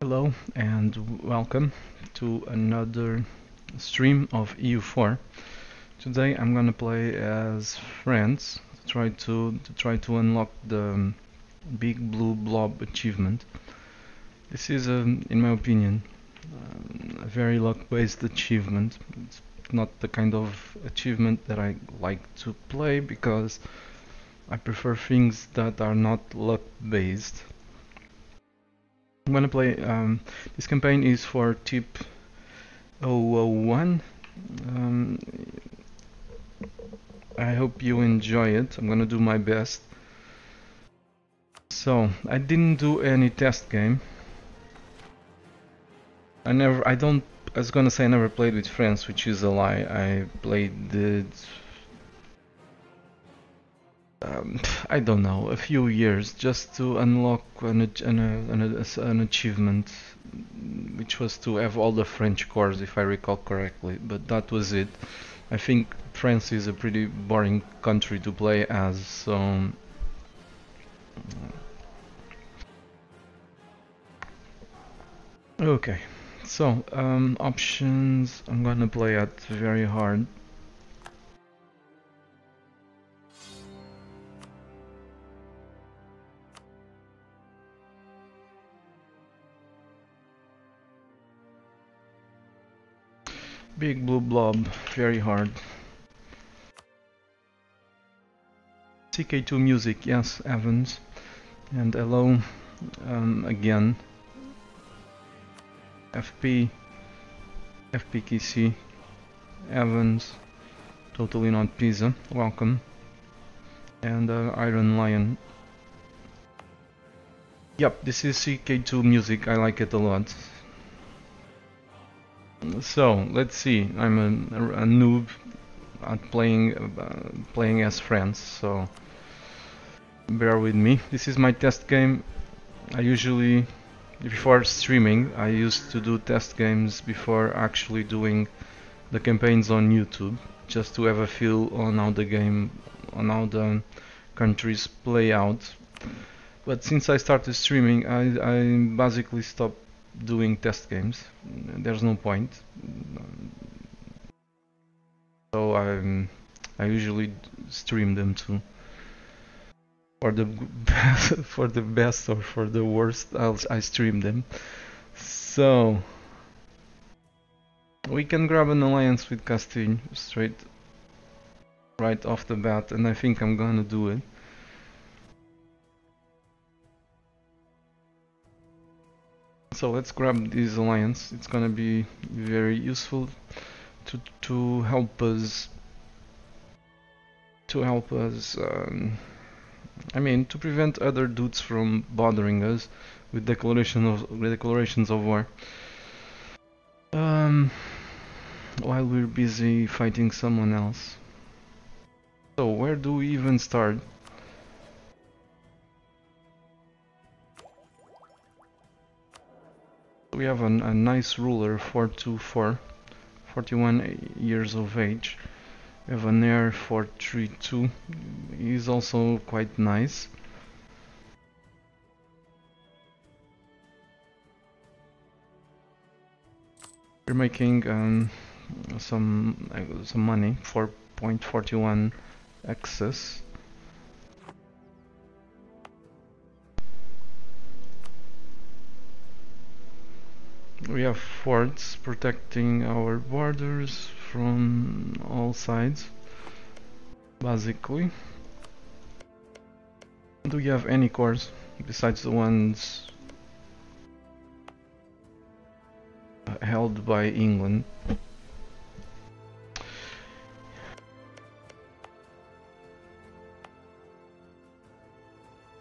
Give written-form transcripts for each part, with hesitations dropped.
Hello and welcome to another stream of EU4. Today I'm gonna play as friends to try to unlock the big blue blob achievement. This is in my opinion, a very luck-based achievement. It's not the kind of achievement that I like to play because I prefer things that are not luck-based. I'm gonna play. This campaign is for Ep01. Um, I hope you enjoy it. I'm gonna do my best. So I didn't do any test game. I don't. I was gonna say I never played with friends, which is a lie. I played it. I don't know, a few years just to unlock an achievement, which was to have all the French cores, if I recall correctly. But that was it. I think France is a pretty boring country to play as, so okay. So options. I'm gonna play at very hard. Big blue blob, very hard. CK2 music, yes, Evans. And hello, again. FPKC, Evans, totally not pizza, welcome. And Iron Lion. Yep, this is CK2 music, I like it a lot. So, let's see, I'm a noob at playing as friends, so bear with me. This is my test game. I usually, before streaming, I used to do test games before actually doing the campaigns on YouTube, just to have a feel on how how the countries play out. But since I started streaming, I basically stopped doing test games. There's no point. So I usually stream them too. For the for the best or for the worst, I stream them. So we can grab an alliance with Castile straight right off the bat, and I think I'm gonna do it. So let's grab this alliance. It's gonna be very useful to help us I mean, to prevent other dudes from bothering us with declarations of war. While we're busy fighting someone else. So where do we even start? We have a nice ruler, 424, 41 years of age. We have an heir, 432. He's also quite nice. We're making some money, 4.41 excess. We have forts protecting our borders from all sides, basically. Do we have any cores besides the ones held by England?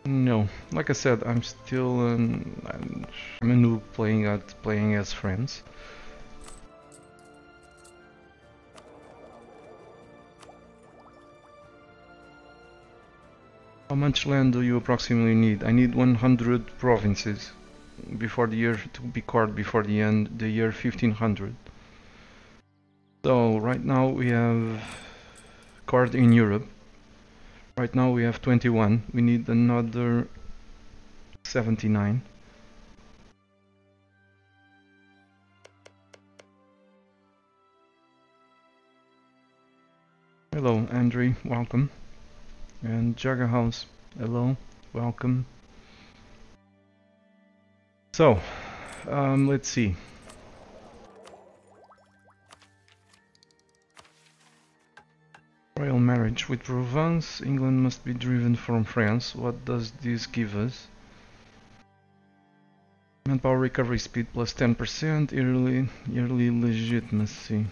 No, like I said, I'm still I'm a noob playing as friends. How much land do you approximately need? I need 100 provinces before the year to be cored before the year 1500. So right now we have cored in Europe. Right now we have 21. We need another 79. Hello, Andre, welcome. And Jagger House, hello, welcome. So, let's see. Royal marriage with Provence. England must be driven from France. What does this give us? Manpower recovery speed plus 10%, yearly legitimacy.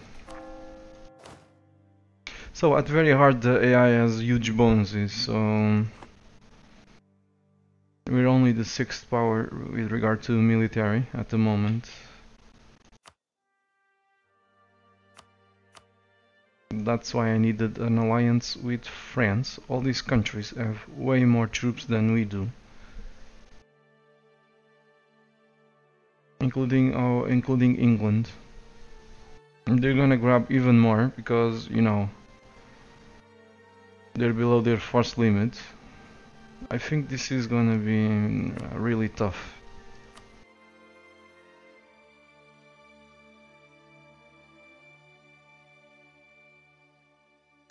So at very hard the AI has huge bonuses, so we're only the 6th power with regard to military at the moment. That's why I needed an alliance with France. All these countries have way more troops than we do. Including England. And they're gonna grab even more because, you know, they're below their force limit. I think this is gonna be really tough.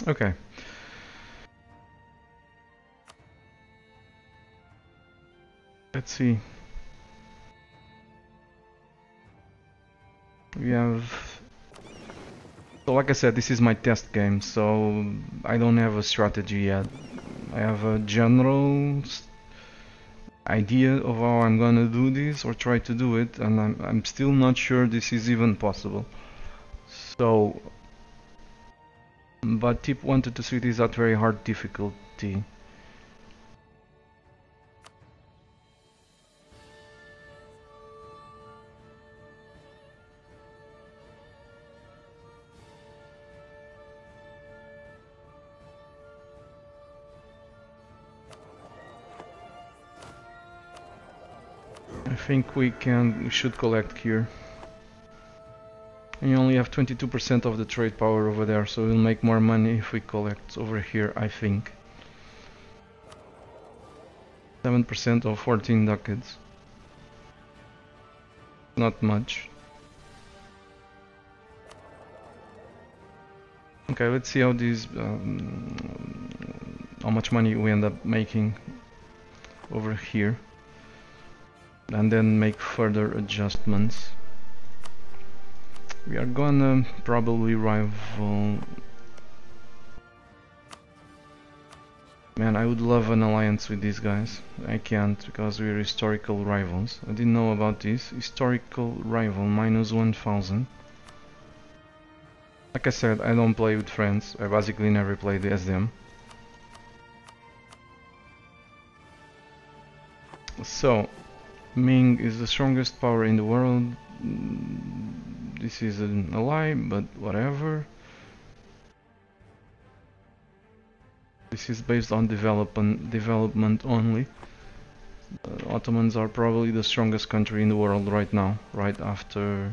Okay. Let's see. We have... So like I said, this is my test game, so I don't have a strategy yet. I have a general idea of how I'm gonna do this or try to do it, and I'm still not sure this is even possible. So, but tip 1 to 3 is at very hard difficulty. I think we should collect here. And you only have 22% of the trade power over there, so we'll make more money if we collect over here, I think. 7% of 14 ducats. Not much. Okay, let's see how these how much money we end up making over here, and then make further adjustments. We are gonna probably rival... Man, I would love an alliance with these guys. I can't because we're historical rivals. I didn't know about this. Historical rival, minus 1000. Like I said, I don't play with friends. I basically never played as them. So, Ming is the strongest power in the world. This is a lie, but whatever. This is based on development only. Ottomans are probably the strongest country in the world right now, right after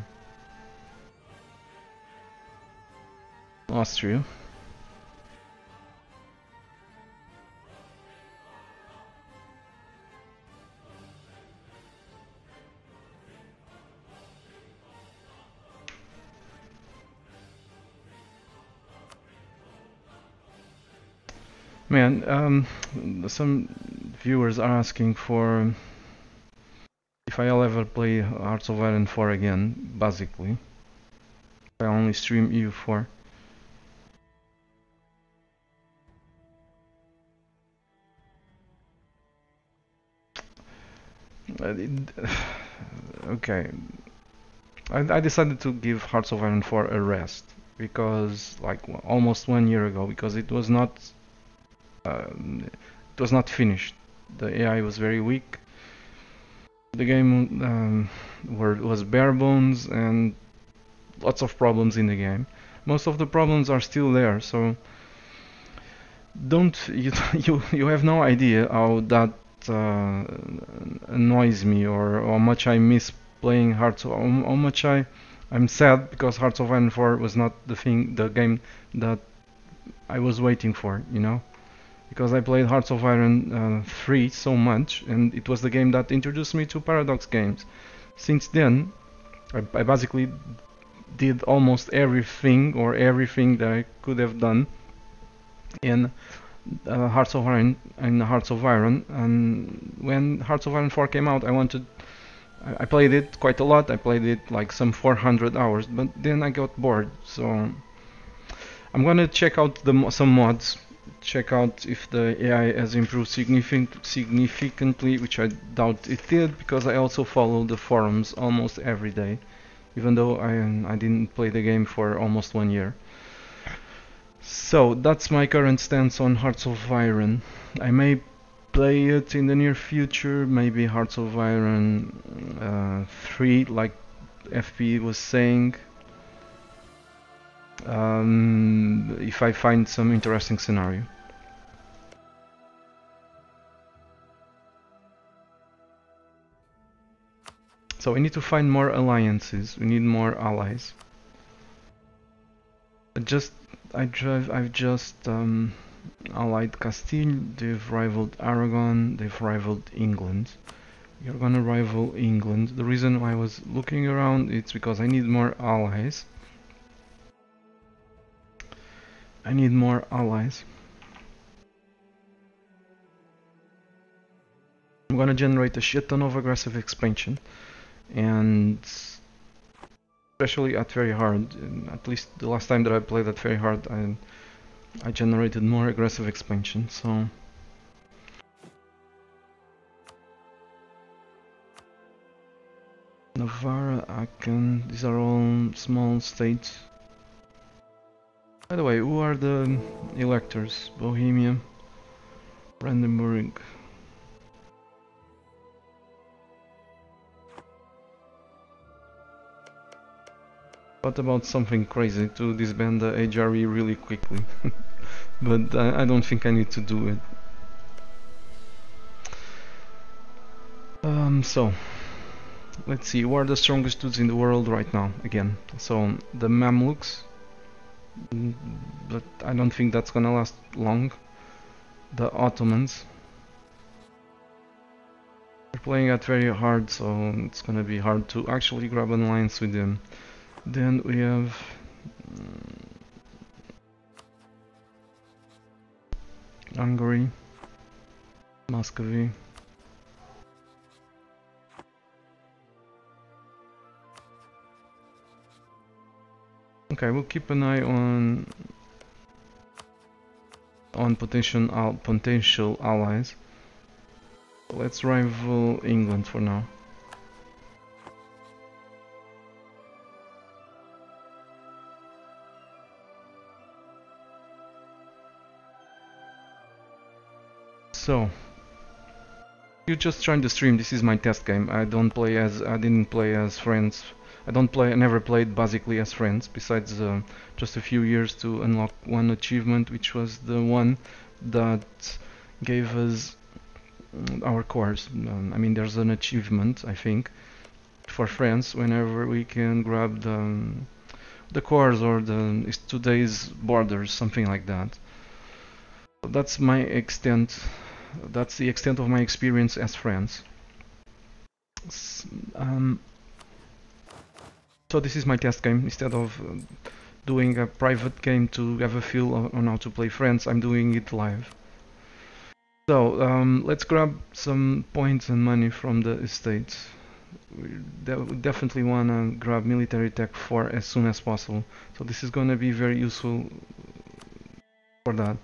Austria. Man, some viewers are asking for if I'll ever play Hearts of Iron 4 again, basically. I only stream EU4. Okay. I decided to give Hearts of Iron 4 a rest because, like, almost 1 year ago, because it was not finished. The AI was very weak. The game was bare bones and lots of problems in the game. Most of the problems are still there, so you have no idea how that annoys me, or how much I miss playing Hearts of, how much I'm sad because Hearts of Iron 4 was not the game that I was waiting for, you know? Because I played Hearts of Iron 3 so much, and it was the game that introduced me to Paradox games. Since then, I basically did almost everything that I could have done in Hearts of Iron and Hearts of Iron. And when Hearts of Iron 4 came out, I played it quite a lot. I played it like some 400 hours, but then I got bored. So I'm gonna check out some mods, check out if the AI has improved significantly, which I doubt it did, because I also follow the forums almost every day, even though I didn't play the game for almost 1 year. So that's my current stance on Hearts of Iron. I may play it in the near future, maybe Hearts of Iron 3, like FP was saying, if I find some interesting scenario. So we need to find more alliances, we need more allies. I've just allied Castile, they've rivaled Aragon, they've rivaled England. You're gonna rival England. The reason why I was looking around, it's because I need more allies. I need more allies. I'm gonna generate a shit ton of aggressive expansion, and especially at very hard. At least the last time that I played at very hard, I generated more aggressive expansion. So Navarra, Aachen, these are all small states. By the way, who are the electors? Bohemia, Brandenburg. What about something crazy to disband the HRE really quickly? But I don't think I need to do it. So let's see, who are the strongest dudes in the world right now? Again, so the Mamluks, but I don't think that's gonna last long. The Ottomans. They're playing at very hard, so it's gonna be hard to actually grab an alliance with them. Then we have Hungary, Muscovy. Okay, we'll keep an eye on potential allies. Let's rival England for now. So, you just joined the stream. This is my test game. I didn't play as friends. I never played basically as friends, besides just a few years to unlock one achievement, which was the one that gave us our cores. I mean, there's an achievement, I think, for friends whenever we can grab the cores or today's borders, something like that. That's my extent. That's the extent of my experience as friends. So this is my test game. Instead of doing a private game to have a feel on how to play friends, I'm doing it live. So let's grab some points and money from the estates. We definitely want to grab military tech 4 as soon as possible. So this is going to be very useful for that.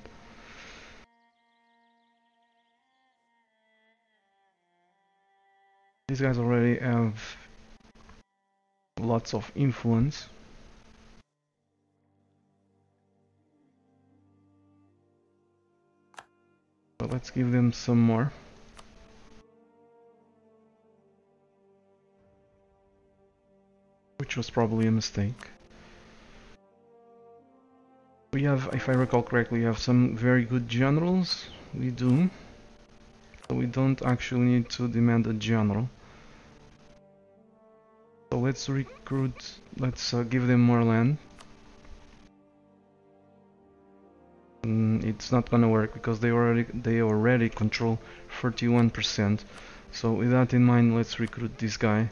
These guys already have lots of influence. So let's give them some more. Which was probably a mistake. We have, if I recall correctly, we have some very good generals. We do. So we don't actually need to demand a general. So let's recruit, let's give them more land. It's not gonna work because they already control 31%. So with that in mind, let's recruit this guy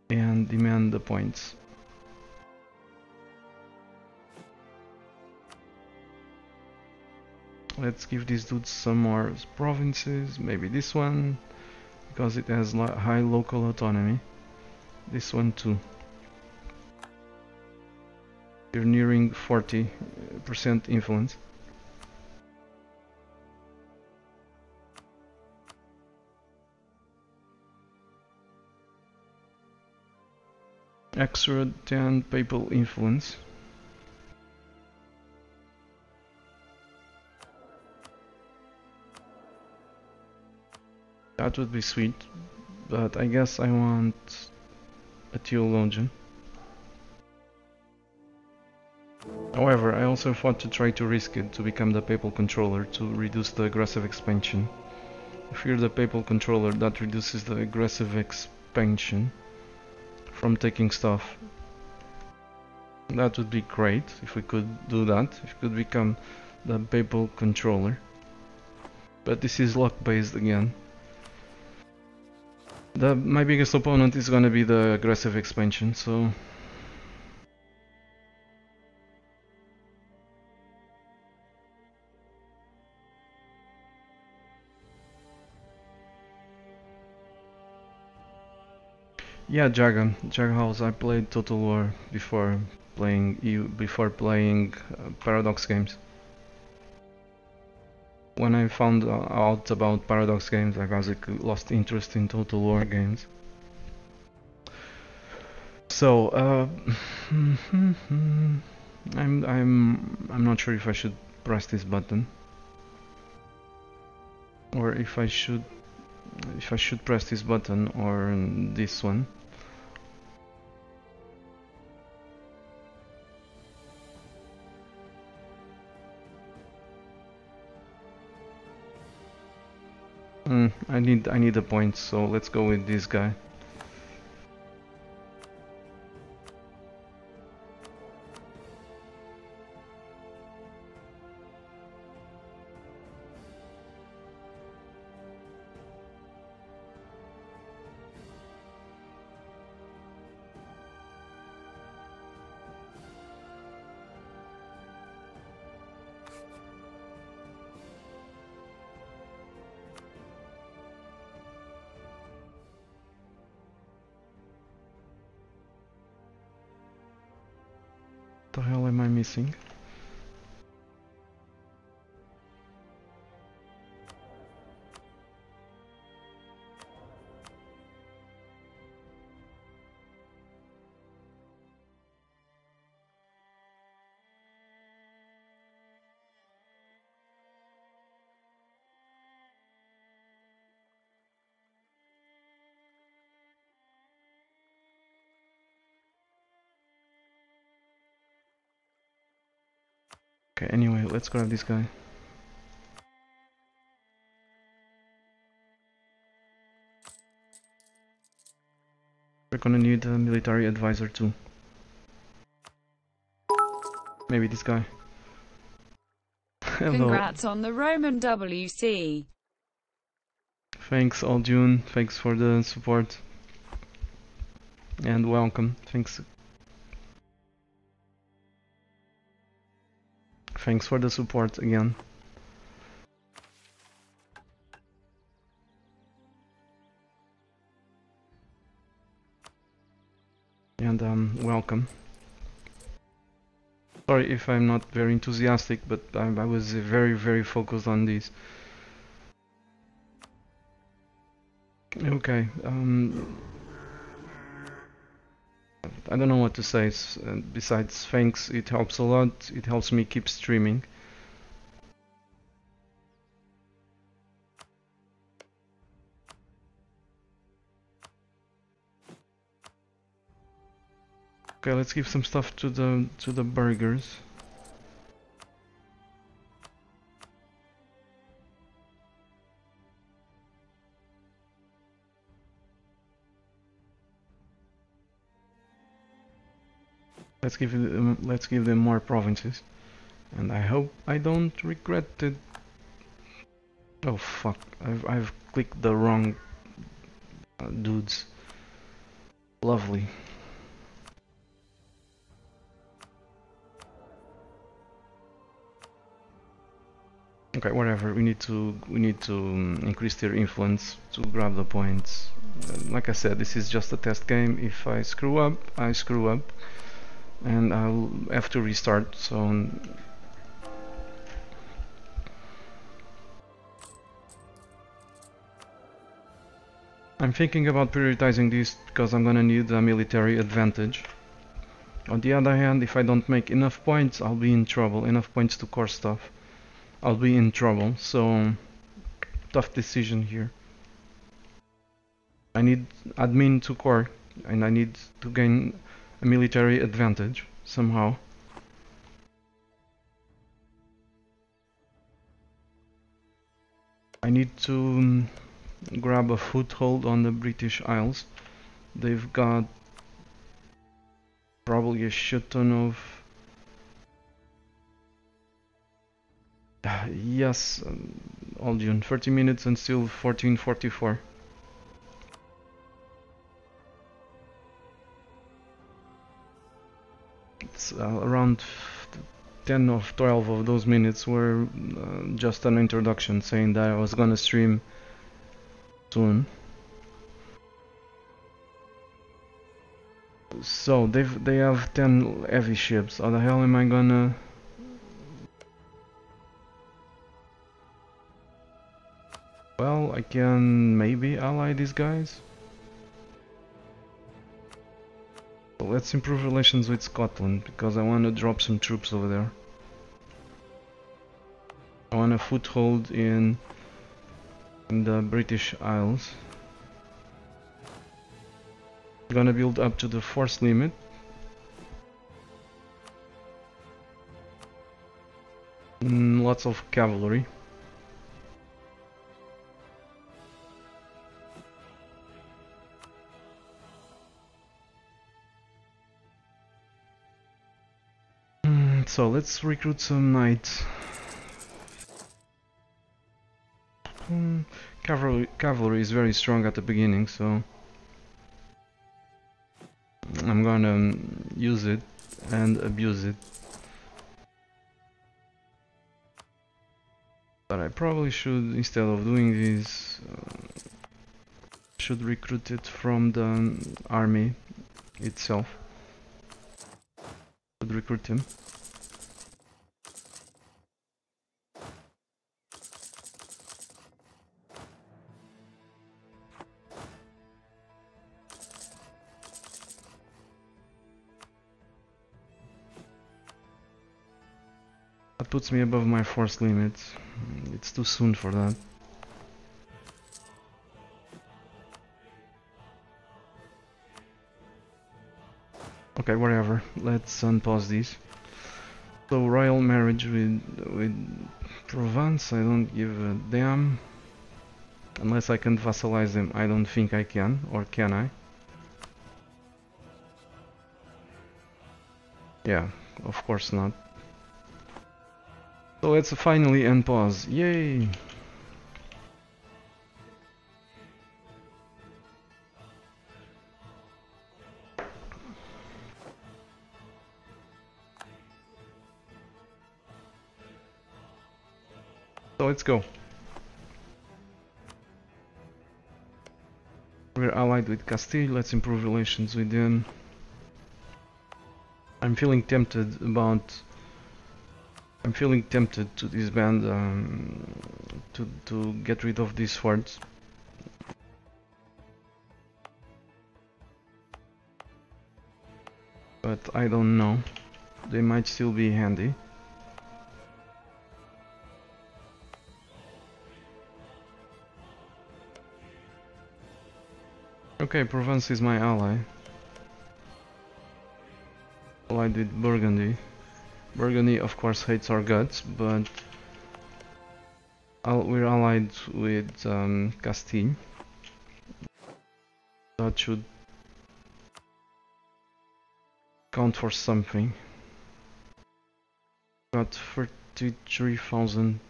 and demand the points. Let's give these dudes some more provinces. Maybe this one, because it has high local autonomy. This one too. You're nearing 40% influence. Extra 10 papal influence. That would be sweet, but I guess I want a theologian. However, I also thought to try to risk it to become the papal controller to reduce the aggressive expansion. If you're the papal controller, that reduces the aggressive expansion from taking stuff. That would be great if we could do that, if we could become the papal controller. But this is luck based again. My biggest opponent is gonna be the aggressive expansion, so... Yeah, House. I played Total War before playing Paradox games. When I found out about Paradox games, I basically lost interest in Total War games. So, I'm not sure if I should press this button, or if I should press this button or this one. I need a point, so let's go with this guy. What the hell am I missing? Okay, anyway, let's grab this guy. We're gonna need a military advisor too. Maybe this guy. Hello. Congrats on the Roman WC. Thanks, Aljun. Thanks for the support. And welcome. Thanks. Thanks for the support again. And welcome. Sorry if I'm not very enthusiastic, but I was very focused on this. Okay, I don't know what to say. Besides thanks, it helps a lot. It helps me keep streaming. Okay, let's give some stuff to the burgers. Let's give them more provinces, and I hope I don't regret it. Oh fuck! I've clicked the wrong dudes. Lovely. Okay, whatever. We need to increase their influence to grab the points. Like I said, this is just a test game. If I screw up, I screw up, and I'll have to restart. So I'm thinking about prioritizing this because I'm gonna need a military advantage. On the other hand, if I don't make enough points, I'll be in trouble. Enough points to core stuff. I'll be in trouble. So tough decision here. I need admin to core, and I need to gain a military advantage somehow. I need to grab a foothold on the British Isles. They've got probably a shit ton of... yes, Aldion, 30 minutes until 1444. It's around 10 or 12 of those minutes were just an introduction saying that I was gonna stream soon. So they have 10 heavy ships. How the hell am I gonna... Well, I can maybe ally these guys. So let's improve relations with Scotland because I want to drop some troops over there. I want a foothold in the British Isles. I'm gonna build up to the force limit. Lots of cavalry. So let's recruit some knights. Cavalry is very strong at the beginning, so I'm gonna use it and abuse it. But I probably should, instead of doing this, should recruit it from the army itself. Should recruit him. That puts me above my force limit. It's too soon for that. Okay, whatever. Let's unpause this. So royal marriage with Provence, I don't give a damn. Unless I can vassalize them, I don't think I can, or can I? Yeah, of course not. So let's finally unpause. Yay! So let's go. We're allied with Castile, let's improve relations with them. I'm feeling tempted to disband, to get rid of these swords. But I don't know. They might still be handy. Okay, Provence is my ally. Allied with Burgundy. Burgundy of course hates our guts, but we're allied with Castile. That should count for something. Got 33,000.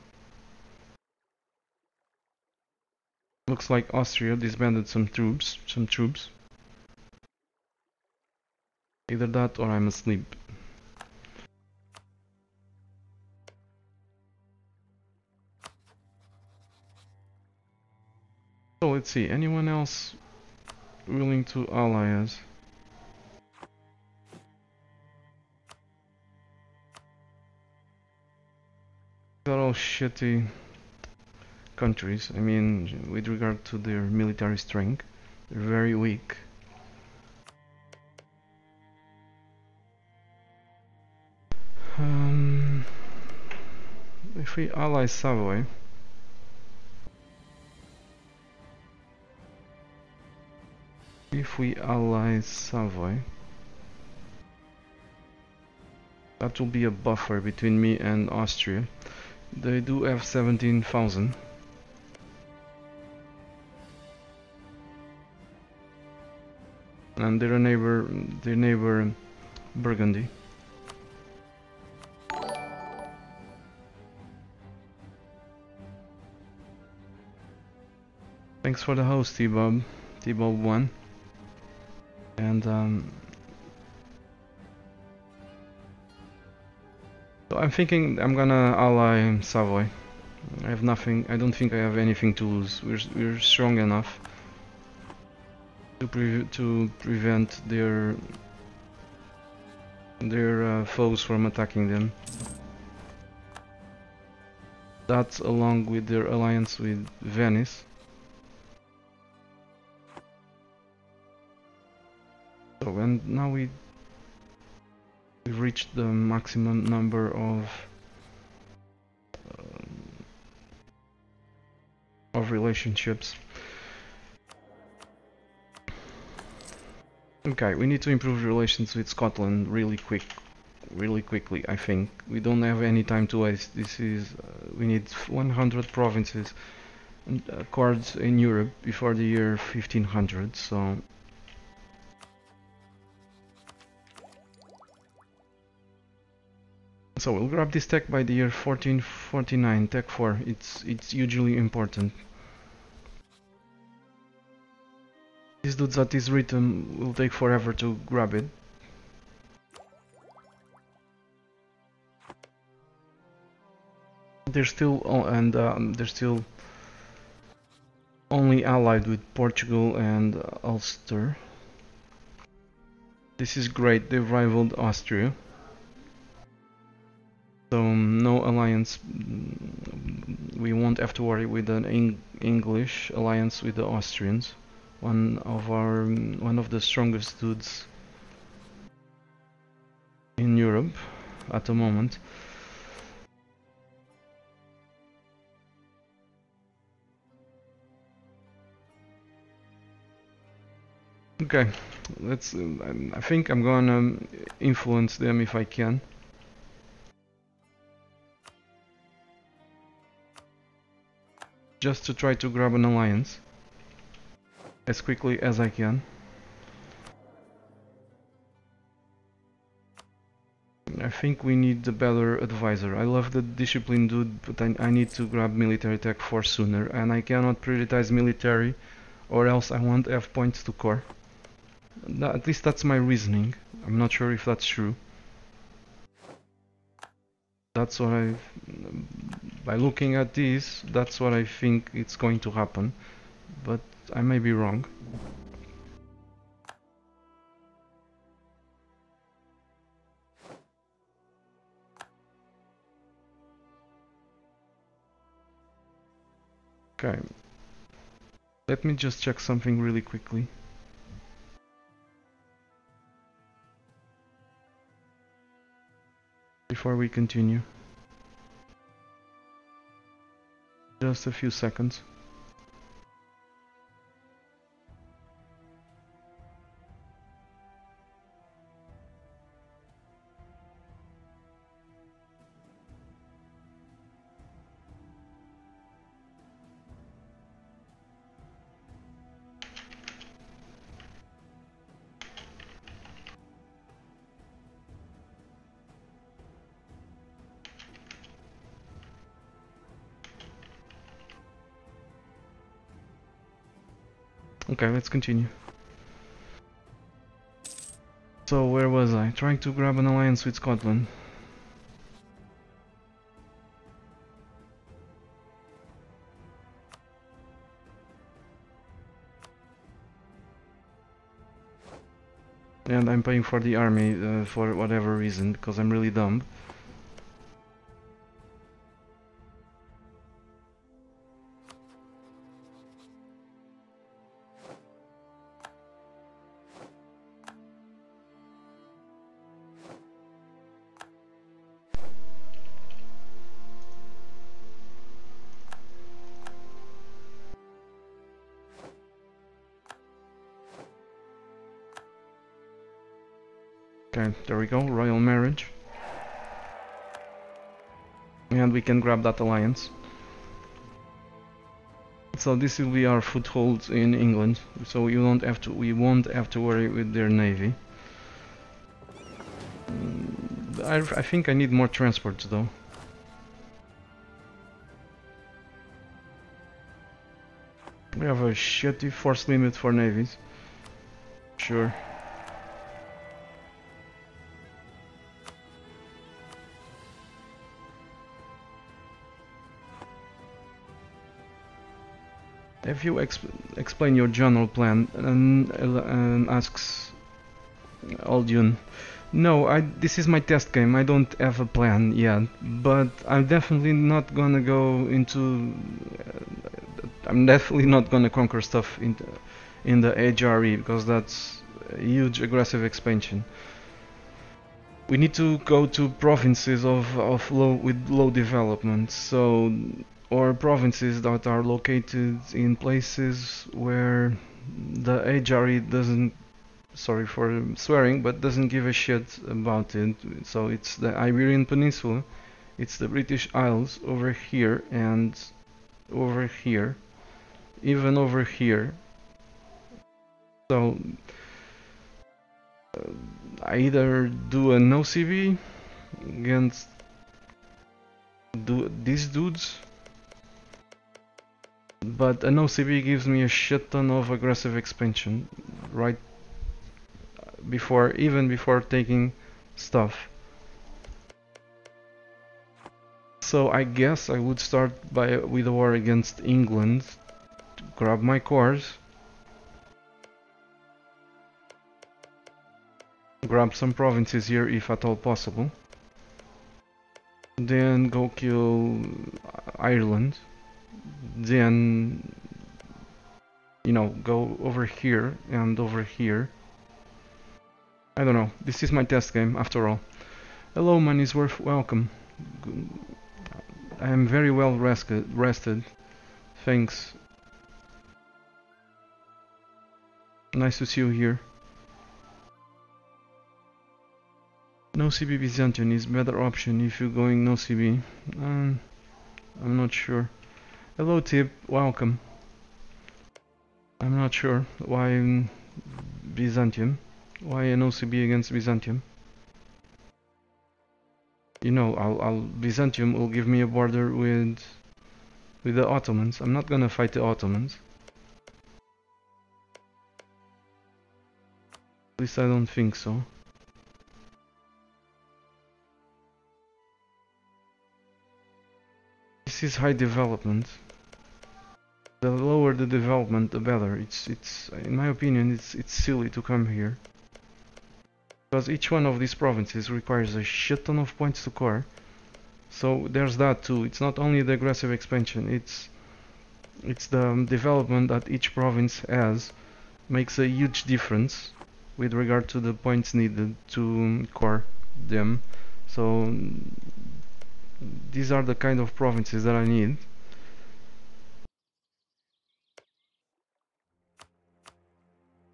Looks like Austria disbanded some troops. Either that or I'm asleep. So let's see, anyone else willing to ally us? They're all shitty countries. I mean, with regard to their military strength, they're very weak. If we ally Savoy, that will be a buffer between me and Austria. They do have 17,000. And their neighbor Burgundy. Thanks for the host, T-Bob. T-Bob1. And so I'm thinking I'm gonna ally Savoy. I have nothing. I don't think I have anything to lose. We're strong enough to prevent their foes from attacking them. That's along with their alliance with Venice. So and now we've reached the maximum number of relationships. Okay, we need to improve relations with Scotland really quickly. I think we don't have any time to waste. This is we need 100 provinces and accords in Europe before the year 1500. So we'll grab this tech by the year 1449. Tech 4. It's hugely important. These dudes at this rhythm will take forever to grab it. They're still they're still only allied with Portugal and Ulster. This is great. They've rivaled Austria. So no alliance. We won't have to worry with an English alliance with the Austrians. One of the strongest dudes in Europe at the moment. Okay, let's. I think I'm gonna influence them if I can. Just to try to grab an alliance as quickly as I can. I think we need a better advisor. I love the discipline dude, but I need to grab military tech 4 sooner, and I cannot prioritize military or else I won't have points to core. At least that's my reasoning. I'm not sure if that's true. That's what by looking at this, that's what I think it's going to happen, but I may be wrong. Okay, let me just check something really quickly. Before we continue. Just a few seconds. Okay, let's continue. So where was I? Trying to grab an alliance with Scotland. And I'm paying for the army for whatever reason, because I'm really dumb. Okay, there we go, royal marriage. And we can grab that alliance. So this will be our foothold in England, so we won't have to worry with their navy. I think I need more transports though. We have a shitty force limit for navies. Sure. If you explain your general plan and asks Aldiun. No, this is my test game. I don't have a plan yet, but I'm definitely not gonna go into. I'm definitely not gonna conquer stuff in the HRE because that's a huge aggressive expansion. We need to go to provinces with low development, so or provinces that are located in places where the HRE doesn't, sorry for swearing, but doesn't give a shit about it. So it's the Iberian Peninsula, it's the British Isles over here and over here, even over here. So I either do a no CB against these dudes, but a no CB gives me a shit ton of aggressive expansion right even before taking stuff. So I guess I would start with a war against England, grab my cores, grab some provinces here if at all possible, then go kill Ireland, then go over here and over here. I don't know, this is my test game after all. Hello, man is worth welcome. I am very well rested. Thanks. Nice to see you here. No CB Byzantium is better option if you're going no CB. I'm not sure. Hello Tip, welcome. I'm not sure why Byzantium. Why an OCB against Byzantium? Byzantium will give me a border with the Ottomans. I'm not gonna fight the Ottomans. At least I don't think so. This is high development. The lower the development, the better. It's in my opinion, it's silly to come here. Because each one of these provinces requires a shit ton of points to core. So there's that too. It's not only the aggressive expansion, it's the development that each province has makes a huge difference with regard to the points needed to core them. So these are the kind of provinces that I need.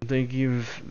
They give